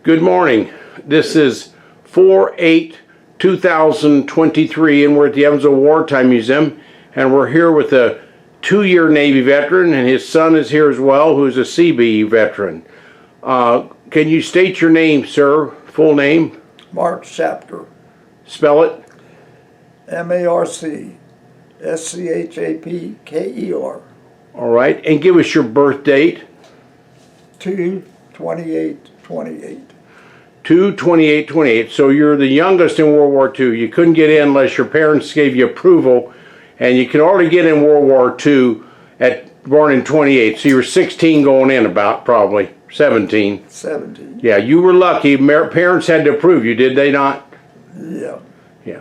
Good morning. This is 4/8/2023, and we're at the Evansville Wartime Museum, and we're here with a 2-year Navy veteran, and his son is here as well, who's a CBE veteran. Can you state your name, sir? Full name? Marc Schapker. Spell it. MARCSCHAPKER. All right, and give us your birth date. 2/28/28. 2/28/28. So you're the youngest in World War II. You couldn't get in unless your parents gave you approval, and you could already get in World War II born in 28. So you were 16 going in, about probably 17. 17. Yeah, you were lucky. Parents had to approve you, did they not? Yeah. Yeah.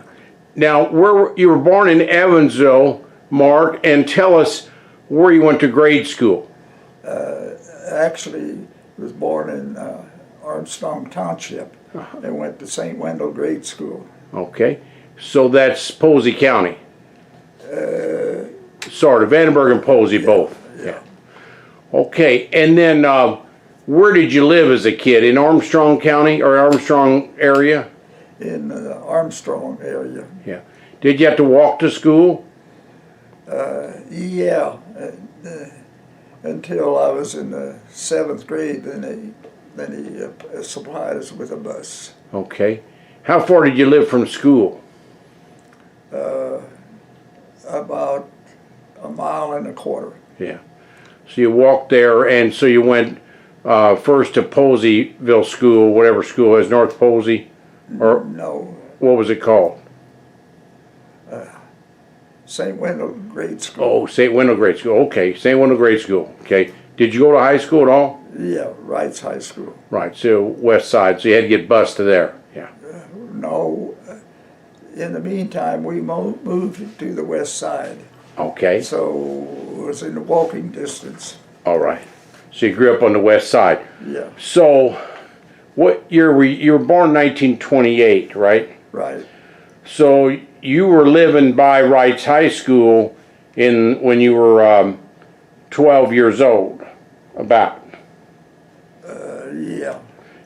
Now, you were born in Evansville, Mark, and tell us where you went to grade school. Actually, was born in Armstrong Township and went to St. Wendell Grade School. Okay. So that's Posey County. Sort of. Vandenberg and Posey, both. Yeah. Okay. And then where did you live as a kid? In Armstrong County or Armstrong area? In the Armstrong area. Yeah. Did you have to walk to school? Yeah. Until I was in the 7th grade, then he supplied us with a bus. Okay. How far did you live from school? About 1.25 miles. Yeah. So you walked there, and so you went first to Poseyville School, whatever school is, North Posey? Or no. What was it called? St. Wendell Grade School. Oh, St. Wendell Grade School. Okay, St. Wendell Grade School. Okay. Did you go to high school at all? Yeah, Wright's High School. Right, so west side, so you had to get bused to there. Yeah. No. In the meantime, we moved to the west side. Okay. So it was in walking distance. All right. So you grew up on the west side. Yeah. So what year you were born 1928, right? Right. So you were living by Wright's High School when you were 12 years old, about. Yeah.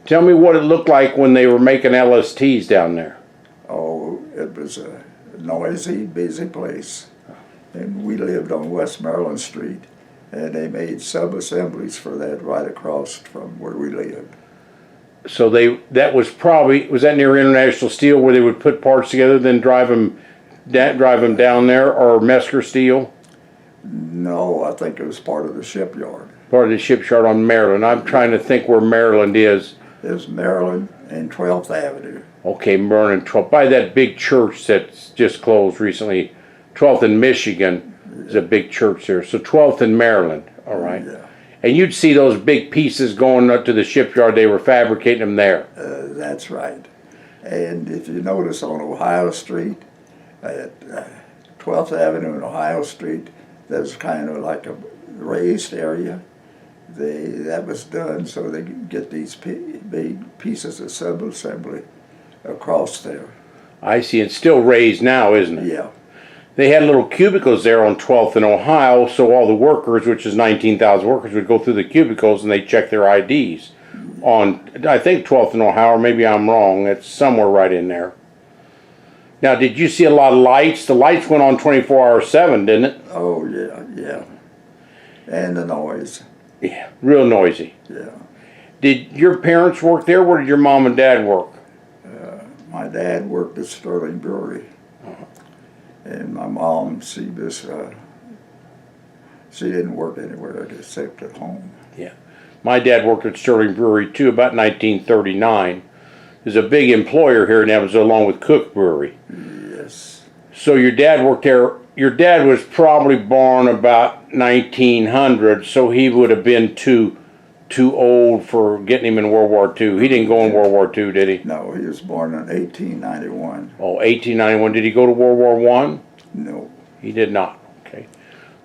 Tell me what it looked like when they were making LSTs down there. Oh, it was a noisy, busy place. And we lived on West Maryland Street, and they made sub-assemblies for that right across from where we lived. So was that near International Steel where they would put parts together, then drive them down there, or Mesker Steel? No, I think it was part of the shipyard. Part of the shipyard on Maryland. I'm trying to think where Maryland is. It was Maryland and 12th Avenue. Okay, Maryland 12th, by that big church that's just closed recently. 12th in Michigan is a big church there. So 12th in Maryland, all right. Yeah. And you'd see those big pieces going up to the shipyard. They were fabricating them there. That's right. And if you notice on Ohio Street, at 12th Avenue and Ohio Street, there's kind of like a raised area. That was done so they could get these big pieces of sub-assembly across there. I see. It's still raised now, isn't it? Yeah. They had little cubicles there on 12th in Ohio, so all the workers, which is 19,000 workers, would go through the cubicles and they'd check their IDs on, I think 12th in Ohio, or maybe I'm wrong. It's somewhere right in there. Now, did you see a lot of lights? The lights went on 24/7, didn't it? Oh, yeah, yeah. And the noise. Yeah, real noisy. Yeah. Did your parents work there? Where did your mom and dad work? My dad worked at Sterling Brewery. And my mom, she didn't work anywhere except at home. Yeah. My dad worked at Sterling Brewery too, about 1939. There's a big employer here in Evansville along with Cook Brewery. Yes. So your dad worked there. Your dad was probably born about 1900, so he would have been too old for getting him in World War II. He didn't go in World War II, did he? No, he was born in 1891. Oh, 1891. Did he go to World War I? No. He did not. Okay.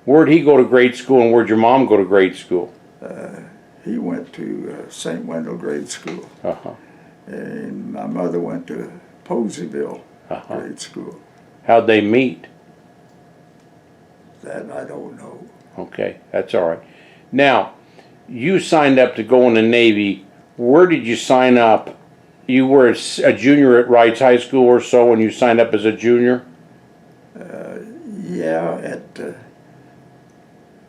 Where'd he go to grade school, and where'd your mom go to grade school? He went to St. Wendell Grade School. Uh-huh. And my mother went to Poseyville Grade School. How'd they meet? That I don't know. Okay, that's all right. Now, you signed up to go in the Navy Where did you sign up? You were a junior at Wrights High School or so when you signed up as a junior? Yeah, at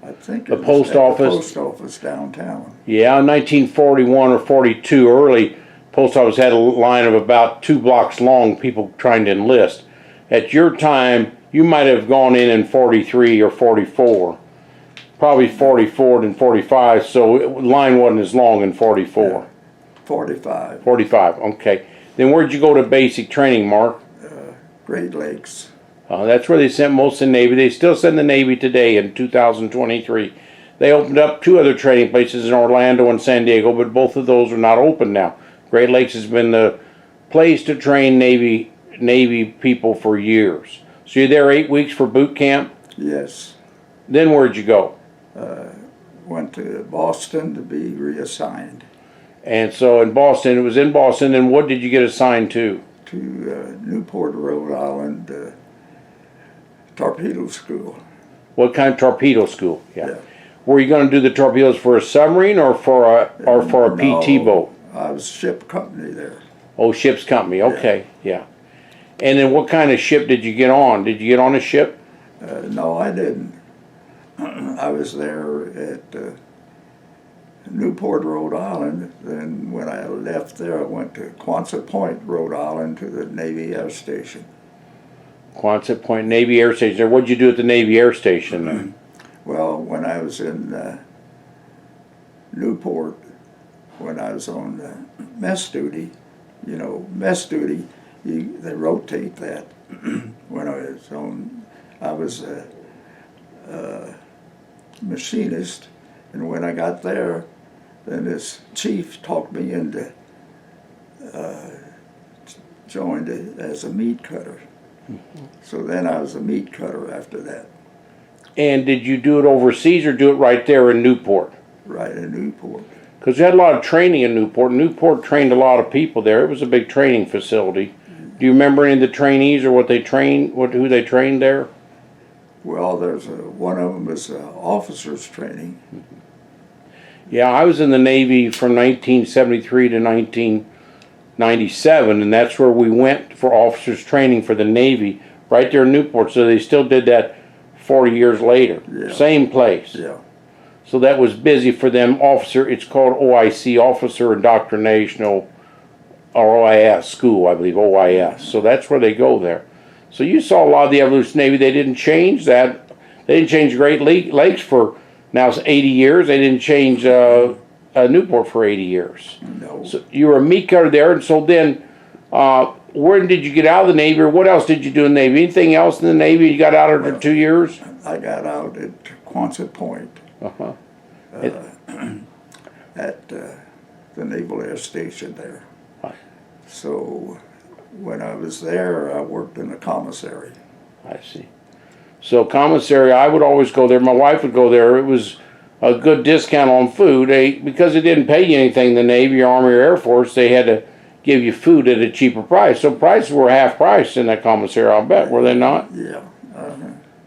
I think The it was post at office? the post office downtown. Yeah, in 1941 or 42, early post office had a line of about 2 blocks long, people trying to enlist. At your time, you might have gone in 43 or 44. Probably 44 and 45, so line wasn't as long in 44. Yeah, 45. 45, okay. Then where'd you go to basic training, Mark? Great Lakes. That's where they sent most of the Navy. They still send the Navy today in 2023. They opened up 2 other training places in Orlando and San Diego, but both of those are not open now. Great Lakes has been the place to train Navy people for years. So you're there 8 weeks for boot camp? Yes. Then where'd you go? Went to Boston to be reassigned And so in Boston, it was in Boston, and what did you get assigned to? to Newport, Rhode Island, torpedo school. What kind of torpedo school? Yeah. Were you going to do the torpedoes for a submarine or for a PT No, boat? I was ship company there. Oh, ship's company. Okay, yeah. And then what kind of ship did you get on? Did you get on a ship? No, I didn't. I was there at Newport, Rhode Island. Then when I left there, I went to Quonset Point, Rhode Island, to the Navy Air Station. Quonset Point Navy Air Station. There. What'd you do at the Navy Air Station then? Well, when I was in Newport, when I was on mess duty, mess duty, they rotate that. When I was a machinist, and when I got there, then this chief talked me into joined as a meat cutter. So then I was a meat cutter after that. And did you do it overseas or do it right there in Newport? Right in Newport. Because you had a lot of training in Newport. Newport trained a lot of people there. It was a big training facility. Do you remember any of the trainees or what they trained, who they trained there? Well, there's one of them is officers training. Yeah, I was in the Navy from 1973 to 1997, and that's where we went for officers training for the Navy, right there in Newport. So they still did that 40 years later. Yeah. Same place. Yeah. So that was busy for them. It's called OIC, Officer Indoctrination, or OIS school, I believe, OIS. So that's where they go there. So you saw a lot of the Evolution Navy. They didn't change that. They didn't change Great Lakes for now it's 80 years. They didn't change Newport for 80 years. No. So you were a meat cutter there, and so then when did you get out of the Navy, or what else did you do in the Navy? Anything else in the Navy? You got out after 2 years? I got out at Quonset Point. Uh-huh. At the Naval Air Station there. Right. So when I was there, I worked in the commissary. I see. So commissary, I would always go there. My wife would go there. It was a good discount on food. Because it didn't pay you anything, the Navy, or Army, or Air Force, they had to give you food at a cheaper price. So prices were half price in that commissary, I'll bet, were they not? Yeah.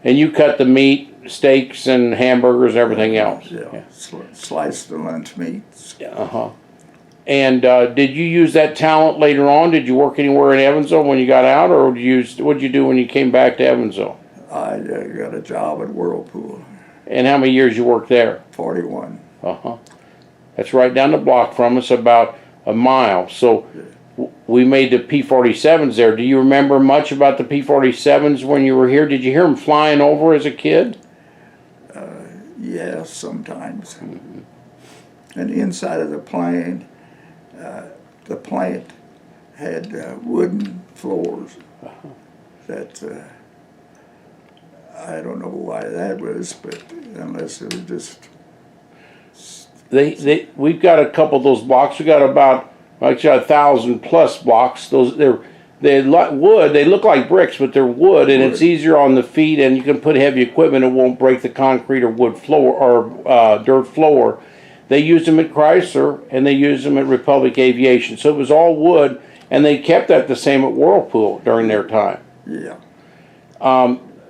And you cut the meat, steaks, and hamburgers, and everything else. Yeah. Sliced the lunch meats. Uh-huh. And did you use that talent later on? Did you work anywhere in Evansville when you got out, or what'd you do when you came back to Evansville? I got a job at Whirlpool. And how many years you worked there? 41. Uh-huh. That's right down the block from us, about a mile. So we made the P-47s there. Do you remember much about the P-47s when you were here? Did you hear them flying over as a kid? Yeah, sometimes. Mm-hmm. And inside of the plant had wooden floors. Uh-huh. That I don't know why that was, but unless it was just. We've got a couple of those blocks. We got about 1,000 plus blocks. They're like wood. They look like bricks, but they're wood, and it's easier on the feet. And you can put heavy equipment; it won't break the concrete or wood floor or dirt floor. They used them at Chrysler, and they used them at Republic Aviation. So it was all wood, and they kept that the same at Whirlpool during their time. Yeah.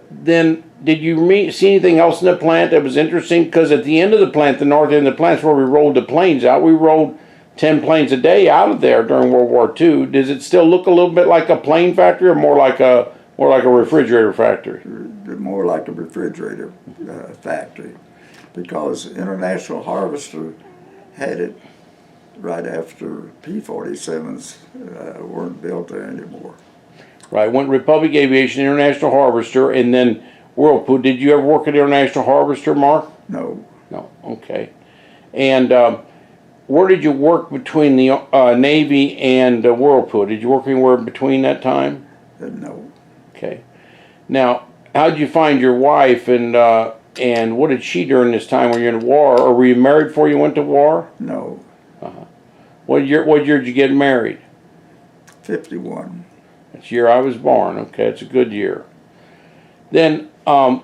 Then did you see anything else in the plant that was interesting? Because at the end of the plant, the north end of the plant is where we rolled the planes out. We rolled 10 planes a day out of there during World War II. Does it still look a little bit like a plane factory, or more like a refrigerator factory? More like a refrigerator factory, because International Harvester had it right after P-47s weren't built there anymore. Right, went Republic Aviation, International Harvester, and then Whirlpool. Did you ever work at International Harvester, Mark? No, No, okay. And where did you work between the Navy and Whirlpool? Did you work anywhere between that time? no. Okay. Now, how did you find your wife, and what did she during this time when you're in war? Or were you married before you went to war? No. What year did you get married? 51. That's the year I was born. Okay, it's a good year. Then I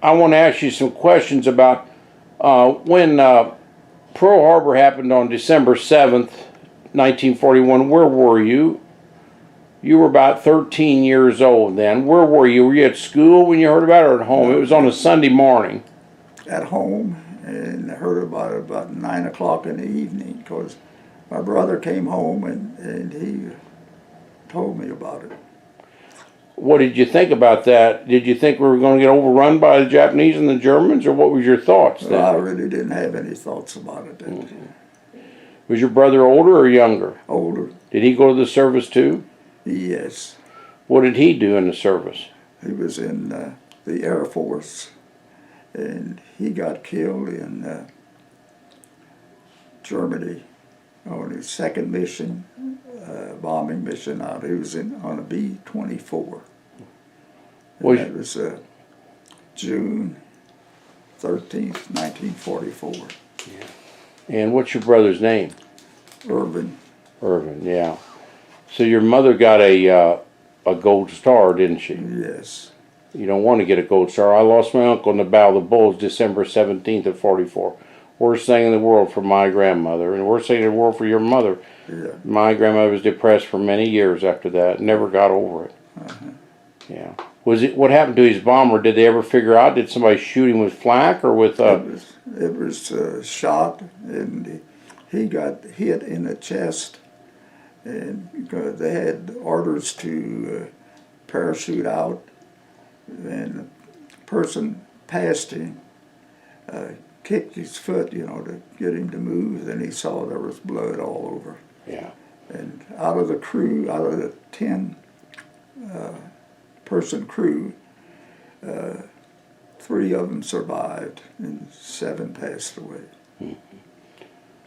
want to ask you some questions about when Pearl Harbor happened on December 7th, 1941. Where were you? You were about 13 years old then. Where were you? Were you at school when you heard about it, or at home? It was on a Sunday morning. At home, and I heard about it about 9 o'clock in the evening, because my brother came home and he told me about it. What did you think about that? Did you think we were going to get overrun by the Japanese and the Germans, or what was your thoughts then? Well, I really didn't have any thoughts about it then. Was your brother older or younger? Older, Did he go to the service too? yes. What did he do in the service? He was in the Air Force, and he got killed in Germany on his second mission, bombing mission out. He was on a B-24. That was June 13th, 1944. And what's your brother's name? Irvin, Irvin, yeah. So your mother got a gold star, didn't she? yes. You don't want to get a gold star. I lost my uncle in the Battle of the Bulge December 17th of 44. Worst thing in the world for my grandmother, and worst thing in the world for your mother. Yeah. My grandmother was depressed for many years after that. Never got over it. Yeah. What happened to his bomber? Did they ever figure out? Did somebody shoot him with flak or with? It was shot, and he got hit in the chest, and they had orders to parachute out, and the person passed him, kicked his foot, to get him to move. Then he saw there was blood all over. Yeah. And out of the crew, out of the 10 person crew, 3 of them survived and 7 passed away.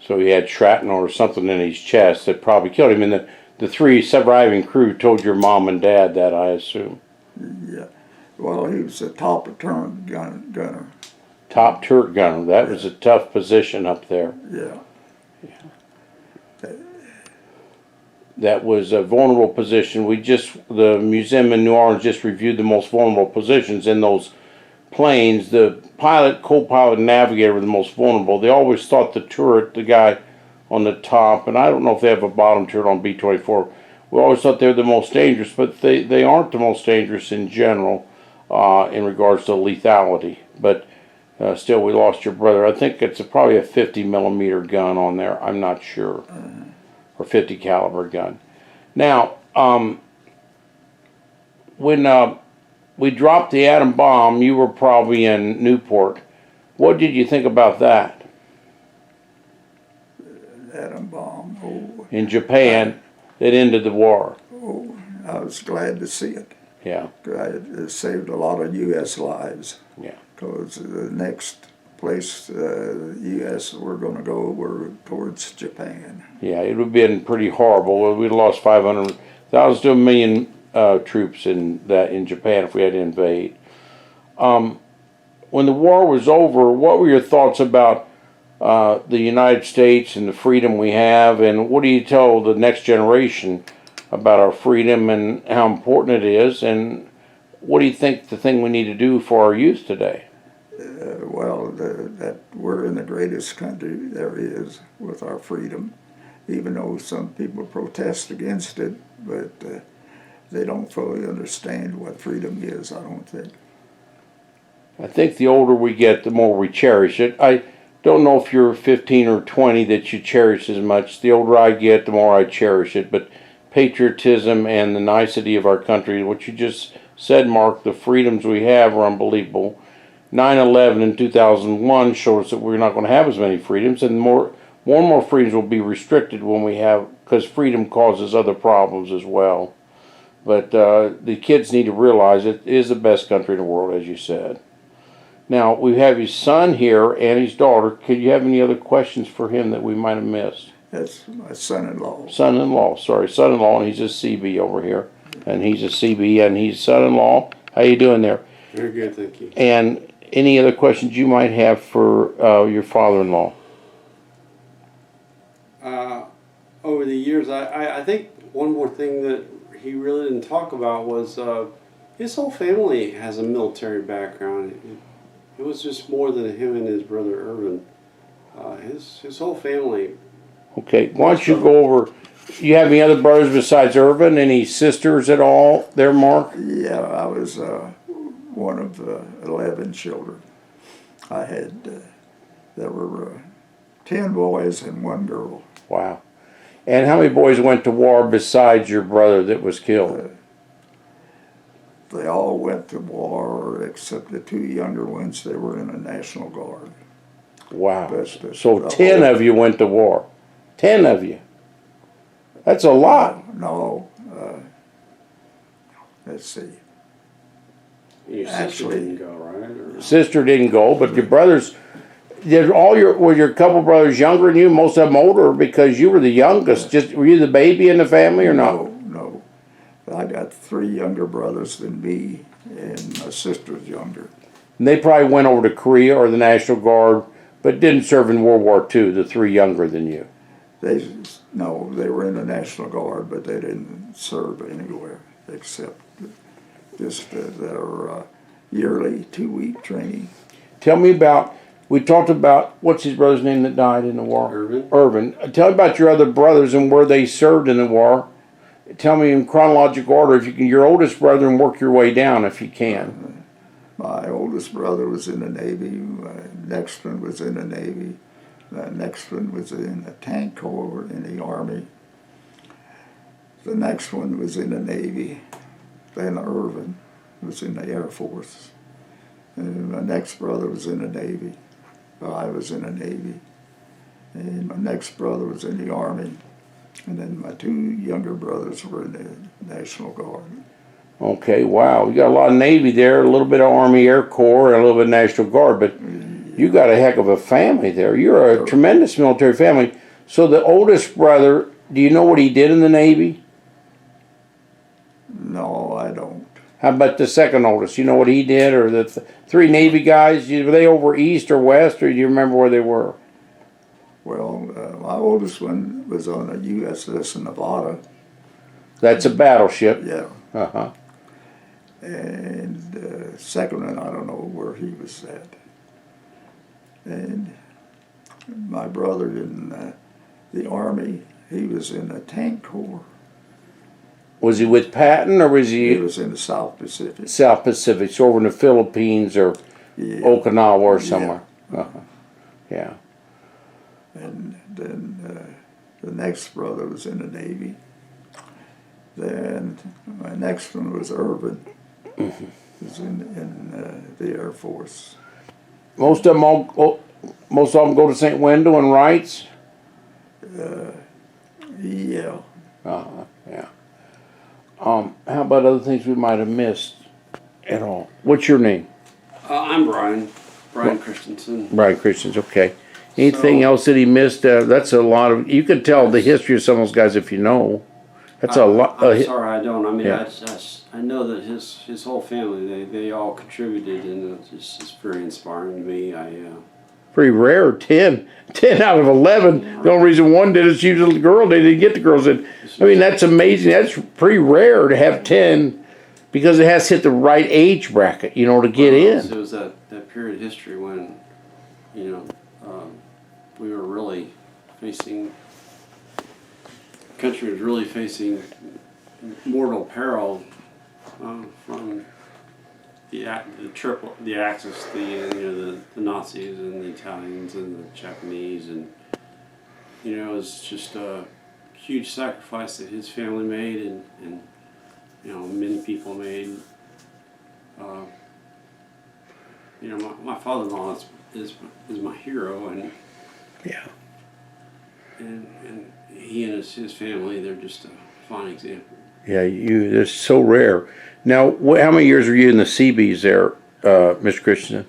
So he had shrapnel or something in his chest that probably killed him. And the 3 surviving crew told your mom and dad that, I assume. Yeah. Well, he was a top turret gunner. Top turret gunner. That was a tough position up there. Yeah. That was a vulnerable position. The museum in New Orleans just reviewed the most vulnerable positions in those planes. The pilot, co-pilot, and navigator were the most vulnerable. They always thought the turret, the guy on the top, and I don't know if they have a bottom turret on B-24, we always thought they were the most dangerous, but they aren't the most dangerous in general in regards to lethality. But still, we lost your brother. I think it's probably a 50 millimeter gun on there. I'm not sure. Or 50 caliber gun. Now, when we dropped the atom bomb, you were probably in Newport. What did you think about that? Atom bomb. Oh. In Japan, it ended the war. Oh, I was glad to see it. Yeah. It saved a lot of U.S. lives. Yeah. Because the next place U.S. we're going to go, we're towards Japan. Yeah, it would have been pretty horrible. We'd have lost 500,000 to 1 million troops in Japan if we had to invade. When the war was over, what were your thoughts about the United States and the freedom we have, and what do you tell the next generation about our freedom and how important it is, and what do you think the thing we need to do for our youth today? That we're in the greatest country there is with our freedom, even though some people protest against it, but they don't fully understand what freedom is, I don't think. I think the older we get, the more we cherish it. don't know if you're 15 or 20 that you cherish as much. The older I get, the more I cherish it. But patriotism and the nicety of our country, what you just said, Mark, the freedoms we have are unbelievable. 9/11 in 2001 showed us that we're not going to have as many freedoms, and more and more freedoms will be restricted when we have, because freedom causes other problems as well. But the kids need to realize it is the best country in the world, as you said. Now, we have his son here and his daughter. Could you have any other questions for him that we might have missed? That's my son-in-law. Son-in-law, sorry, son-in-law, and he's a CB over here. And he's a CB, and he's son-in-law. How you doing there? Very good, thank you. And any other questions you might have for your father-in-law? Over the years, I think one more thing that he really didn't talk about was his whole family has a military background. It was just more than him and his brother Irvin. His whole family. Okay, why don't you go over, you have any other brothers besides Irvin? Any sisters at all there, Mark? Yeah, I was one of 11 children. I had, there were 10 boys and 1 girl. Wow. And how many boys went to war besides your brother that was killed? They all went to war except the 2 younger ones. They were in the National Guard. Wow. But, So 10 of you went to war. 10 of you. That's a lot. No, let's see. Your sister Actually- didn't go, right? Or? Sister didn't go, but your brothers, were your couple brothers younger than you, most of them older, because you were the youngest? Just were you the baby in the family or not? No. I got 3 younger brothers than me, and my sister's younger. And they probably went over to Korea or the National Guard, but didn't serve in World War II, the 3 younger than you. They were in the National Guard, but they didn't serve anywhere except just their yearly 2-week training. Tell me about, we talked about, what's his brother's name that died in the war? Irvin. Tell me about your other brothers and where they served in the war. Tell me in chronological order, if you can, your oldest brother, and work your way down if you can. My oldest brother was in the Navy. My next one was in the Navy. The next one was in the Tank Corps in the Army. The next one was in the Navy. Then Irvin was in the Air Force. And my next brother was in the Navy. I was in the Navy. And my next brother was in the Army. And then my 2 younger brothers were in the National Guard. Okay, wow. You got a lot of Navy there, a little bit of Army Air Corps, and a little bit of National Guard, but you got a heck of a family there. You're a tremendous military family. So the oldest brother, do you know what he did in the Navy? No, I don't. How about the second oldest? You know what he did? Or the 3 Navy guys, were they over east or west, or do you remember where they were? Well, my oldest one was on a USS Nevada. That's a battleship. Yeah. Uh-huh. And the second one, I don't know where he was at. And my brother in the Army, he was in the Tank Corps. Was he with Patton, or was He he was in the South Pacific. South Pacific, so over in the Philippines or Yeah. Okinawa or somewhere? Uh-huh. Yeah. And then the next brother was in the Navy. Then my next one was Irvin. He was in the Air Force. Most of them go to St. Wendell and Wrights? Yeah. Uh-huh. Yeah. How about other things we might have missed at all? What's your name? I'm Brian. Brian Christensen. Brian Christians, okay. Anything So- else that he missed? That's a lot of, you could tell the history of some of those guys if you know. That's a lot. I'm sorry, I don't. I mean, yeah. I know that his whole family, they all contributed, and it's very inspiring to me. Pretty rare, 10 out of 11. The only reason one did is she was a little girl, they didn't get the girls in. I mean, that's amazing. That's pretty rare to have 10 because it has to hit the right age bracket, to get in. It was that period of history when, we were really facing, the country was really facing mortal peril from the Axis, the Nazis and the Italians and the Japanese, and it was just a huge sacrifice that his family made, and many people made. My father-in-law is my hero, and Yeah. and he and his family, they're just a fine example. Yeah, it's so rare. Now, how many years were you in the Seabees there, Mr. Christensen?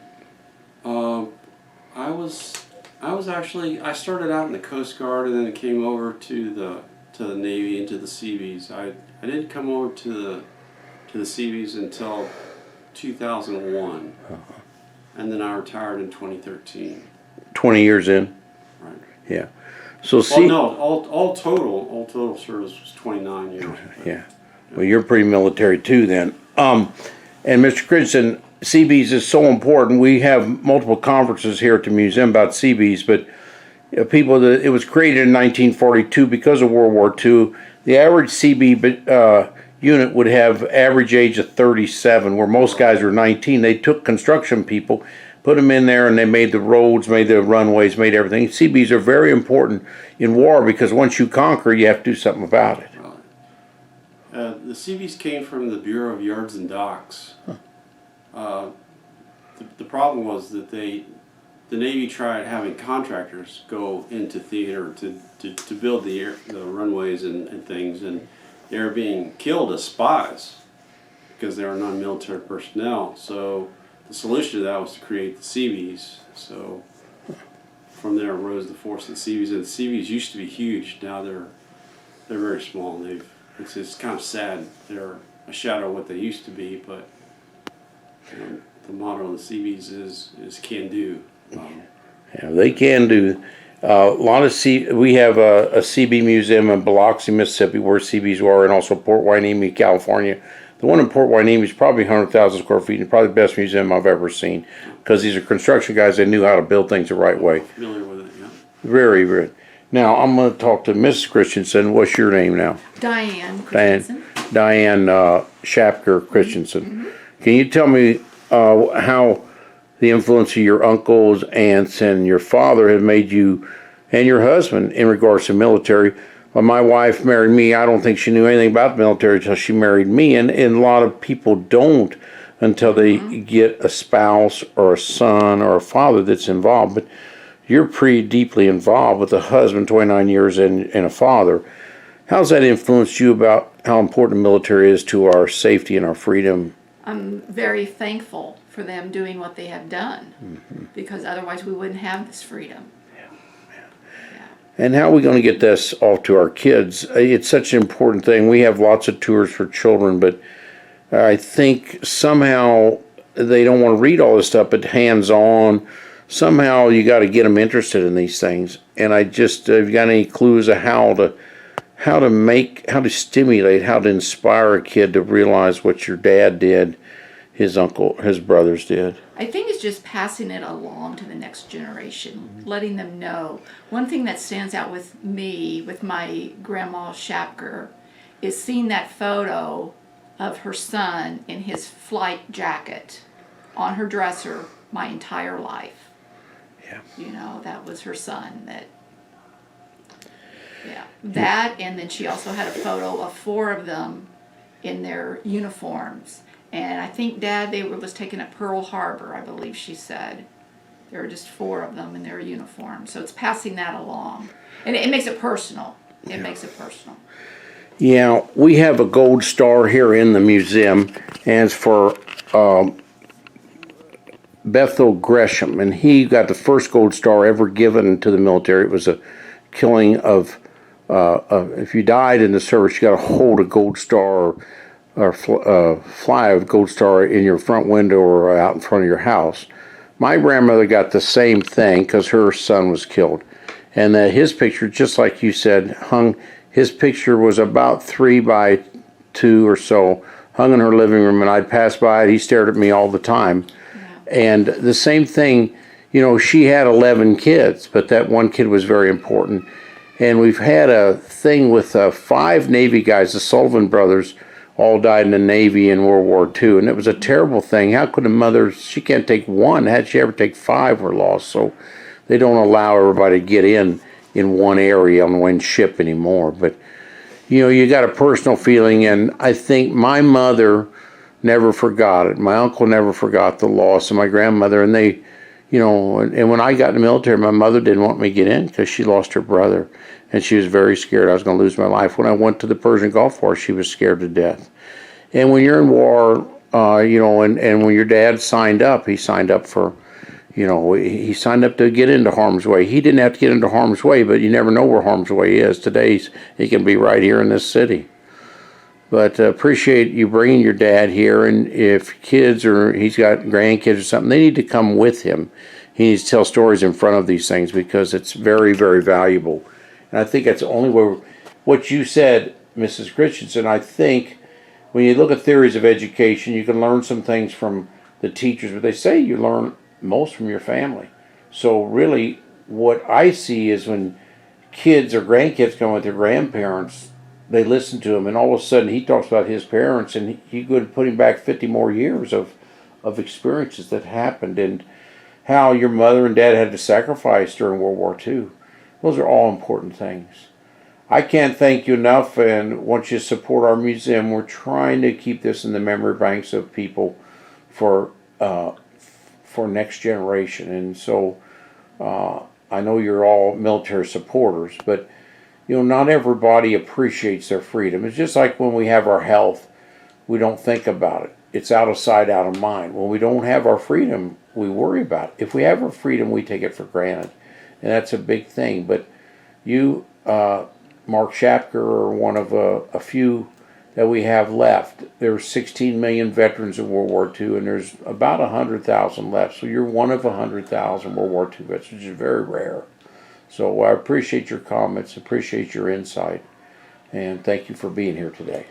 I started out in the Coast Guard, and then came over to the Navy and to the Seabees. I didn't come over to the Seabees until 2001, and then I retired in 2013. 20 years in? Right. Yeah. So all total service was 29 years. Yeah. Well, you're pretty military too then. And Mr. Christensen, Seabees is so important. We have multiple conferences here at the museum about Seabees, but it was created in 1942 because of World War II. The average Seabee unit would have average age of 37, where most guys were 19. They took construction people, put them in there, and they made the roads, made the runways, made everything. Seabees are very important in war because once you conquer, you have to do something about it. The Seabees came from the Bureau of Yards and Docks. The problem was that the Navy tried having contractors go into theater to build the runways and things, and they were being killed as spies because they were non-military personnel. So the solution to that was to create the Seabees. So from there arose the force of the Seabees. And the Seabees used to be huge. Now they're very small. It's kind of sad. They're a shadow of what they used to be. But the motto of the Seabees is can do. Yeah, they can do. A lot of we have a CB museum in Biloxi, Mississippi, where CBs are, and also Port Hueneme, California. The one in Port Hueneme is probably 100,000 square feet, and probably the best museum I've ever seen, because these are construction guys that knew how to build things the right way. Familiar with it, yeah. Very good. Now I'm going to talk to Mrs. Christensen. What's your name now? Diane Christensen. Diane Schapker Christensen. Mm-hmm. Can you tell me how the influence of your uncles, aunts, and your father have made you and your husband in regards to military? When my wife married me, I don't think she knew anything about the military until she married me, and a lot of people don't until they get a spouse or a son or a father that's involved. But you're pretty deeply involved with a husband, 29 years, and a father. How's that influenced you about how important the military is to our safety and our freedom? I'm very thankful for them doing what they have done, because otherwise we wouldn't have this freedom. And how are we going to get this off to our kids? It's such an important thing. We have lots of tours for children, but I think somehow they don't want to read all this stuff, but hands-on, somehow you got to get them interested in these things. And I just, have you got any clues of how to stimulate, how to inspire a kid to realize what your dad did, his uncle, his brothers did? I think it's just passing it along to the next generation, letting them know. One thing that stands out with me, with my grandma Schapker, is seeing that photo of her son in his flight jacket on her dresser my entire life. Yeah. That was her son. That, and then she also had a photo of 4 of them in their uniforms. And I think Dad, was taken at Pearl Harbor, I believe she said. There were just 4 of them in their uniforms. So it's passing that along. And it makes it personal. It makes it personal. Yeah, we have a gold star here in the museum, and it's for Bethel Gresham. And he got the first gold star ever given to the military. It was a killing of, if you died in the service, you got to hold a gold star or fly a gold star in your front window or out in front of your house. My grandmother got the same thing because her son was killed. And his picture, just like you said, his picture was about 3 by 2 or so, hung in her living room, and I'd pass by it. He stared at me all the time. Yeah. And the same thing, she had 11 kids, but that one kid was very important. And we've had a thing with 5 Navy guys, the Sullivan brothers, all died in the Navy in World War II, and it was a terrible thing. How could a mother, she can't take one, how'd she ever take five were lost? So they don't allow everybody to get in one area on one ship anymore. But, you know, you got a personal feeling, and I think my mother never forgot it. My uncle never forgot the loss of my grandmother, and they, you know, and when I got in the military, my mother didn't want me to get in because she lost her brother, and she was very scared I was going to lose my life. When I went to the Persian Gulf War, she was scared to death. And when you're in war, you know, and when your dad signed up, he signed up for, you know, he signed up to get into harm's way. He didn't have to get into harm's way, but you never know where harm's way is. Today, he can be right here in this city. But appreciate you bringing your dad here, and if kids or he's got grandkids or something, they need to come with him. He needs to tell stories in front of these things because it's very, very valuable. And I think that's the only way. What you said, Mrs. Christensen, I think when you look at theories of education, you can learn some things from the teachers, but they say you learn most from your family. So really, what I see is when kids or grandkids come with their grandparents, they listen to him, and all of a sudden he talks about his parents, and he could put him back 50 more years of experiences that happened, and how your mother and dad had to sacrifice during World War II. Those are all important things. I can't thank you enough, and want you to support our museum. We're trying to keep this in the memory banks of people for next generation, and so I know you're all military supporters, but you know, not everybody appreciates their freedom. It's just like when we have our health, we don't think about it. It's out of sight, out of mind. When we don't have our freedom, we worry about it. If we have our freedom, we take it for granted. And that's a big thing. But you, Marc Schapker, are one of a few that we have left. There's 16 million veterans in World War II, and there's about 100,000 left. So you're one of 100,000 World War II vets, which is very rare. So I appreciate your comments, appreciate your insight, and thank you for being here today.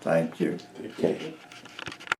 Thank you. Okay.